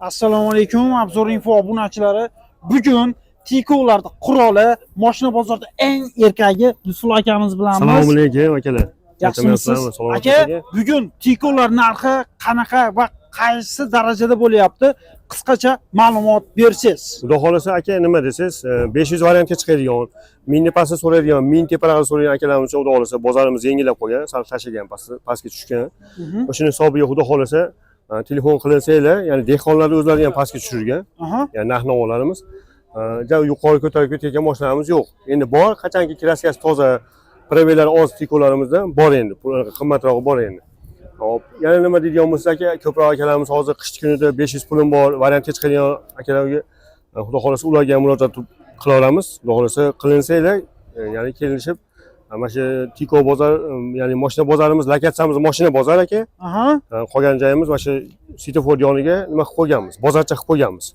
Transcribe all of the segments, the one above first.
Assalomu alaykum, Abzor Info obunachilari. Bugun Tiko'larda quroli, mashina bozorida eng erkagi Yusuf akamiz bilanmiz. Assalomu alaykum akalar. Yaxshimisiz? Aka, bugun Tiko'lar narxi qanaqa va qaysi darajada bo'lyapti? Qisqacha ma'lumot bersiz. Xudo xolasa aka, nima desiz, 500 variantga chiqadigan, 1000 tepasini so'raydigan, 1000 tepalarni so'ragan akalarimiz xudo xolasa bozorimiz yengillab qo'ygan, sal tashlagan, pastga tushgan. O'shani hisobiga xudo xolasa telefon qilinsa-lar, ya'ni dehqonlarning o'zlari ham pastga tushirgan. Ya'ni narx-navolarimiz yuqori ko'tarib ketayotgan mashinalarimiz yo'q. Endi bor, qachonki kraskasi toza, probelari oz Tikolarimizda bor endi, qimmatrog'i bor endi. Hop, yana nima deydigan bo'lsak aka, ko'proq akalarimiz hozir qish kunida 500 pulim bor, variantga chiqadigan akalarga xudo xolasa ularga ham murojaat qila olamiz. Xudo xolasa qilinsa-lar, ya'ni kelishib mana shu Tiko bozor, ya'ni mashina bozorimiz, lokatsiyamiz mashina bozor aka. Qolgan joyimiz mana shu svetofor yoniga nima qilib qo'yganmiz, bozorcha qilib qo'yganmiz.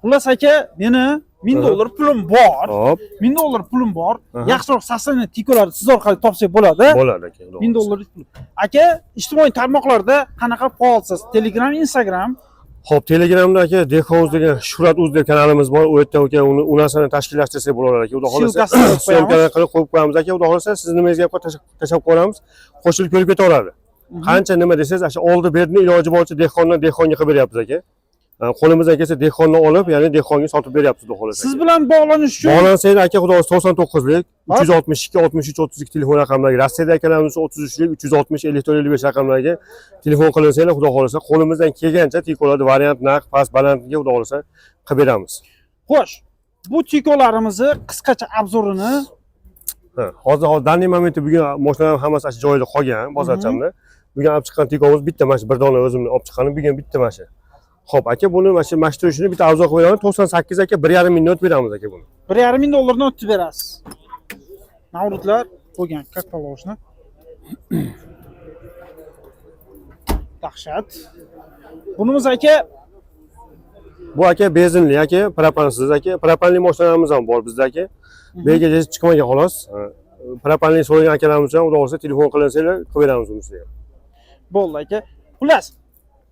Xullas aka, meni $1000 pulim bor. Hop. $1000 pulim bor. Yaxshiroq sasini Tikolarni siz orqali topsak bo'ladi. Bo'ladi aka. $1000 pul. Aka, ijtimoiy tarmoqlarda qanaqa faolsiz? Telegram, Instagram. Xo'p, Telegramda aka Dehqonuz degan Shuhrat Uz deb kanalimiz bor. U yerdan aka uni narsani tashkillashtirsak bo'lar aka. Xudo xolasa syomkalarni qilib qo'yib qo'yamiz aka. Xudo xolasa siz nimangizga tashlab qo'yamiz. Qo'shilib ko'rib ketaveradi. Qancha nima desangiz, o'sha oldi berni iloji boricha dehqondan dehqonga qilib beryapmiz aka. Qo'limizdan kelsa dehqondan olib, ya'ni dehqonga sotib beryapmiz xudo xolasa. Siz bilan bog'lanish uchun bog'lansanglar aka, xudo xolasa 99lik 362 63 32 telefon raqamlariga, Rossiyada akalarimiz 33lik 360 5455 raqamlariga telefon qilansanglar, xudo xolasa qo'limizdan kelgancha Tikolarni variant, narx, past, balandligiga xudo xolasa qilib beramiz. Xo'sh, bu Tikolarimizni qisqacha obzorini hozir danli momentda bugun mashinalar hammasi joyida qolgan bozorchamda. Bugun olib chiqqan Tikomiz bitta mana shu bir dona o'zimni olib chiqqanim, bugun bitta mana shu. Xo'p aka, buni mana shu mashturishini bitta avzo qilib beraman. 98 aka, 1,5 mingdan o'tib beramiz aka buni. $1,500 o'tib berasiz. Navrutlar qo'ygan, как положено. Dahshat. Bunimiz aka, bu aka benzinli aka, propansiz aka. Propanli mashinalarimiz ham bor bizda aka. Belgiga chiqmagan xolos. Propanli so'ragan akalarimiz ham xudo xolasa telefon qilansanglar qilib beramiz unisini ham. Bo'ldi aka. Xullas,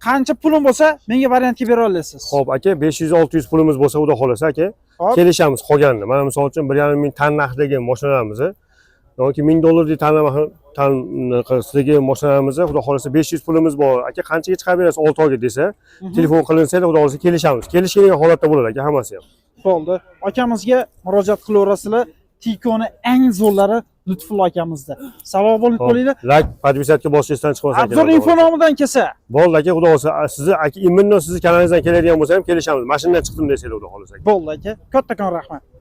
qancha pulim bo'lsa, menga variantga bera olasiz. Xo'p aka, 500-600 pulimiz bo'lsa xudo xolasa aka, kelishamiz qolganini. Mana misol uchun 1,5 ming tan narxidagi mashinalarimizni yoki $1000 deb tanlasidagi mashinalarimizni xudo xolasa 500 pulimiz bor. Aka, qanchaga chiqarib berasiz 6 oyga desa, telefon qilinsanglar xudo xolasa kelishamiz. Kelishgan holatda bo'ladi aka, hammasi ham. Bo'ldi. Akamizga murojaat qilaverasizlar. Tikoni eng zo'rlari Lutfulla akamizda. Savob bo'lib qo'yinglar. Like, podpisatga bosishdan chiqmasin aka. Abzor Info nomidan kelsa. Bo'ldi aka, xudo xolasa sizni aka, imminno sizni kanalingizdan keladigan bo'lsa ham kelishamiz. Mashinadan chiqdim desanglar xudo xolasa. Bo'ldi aka. Kattakon rahmat.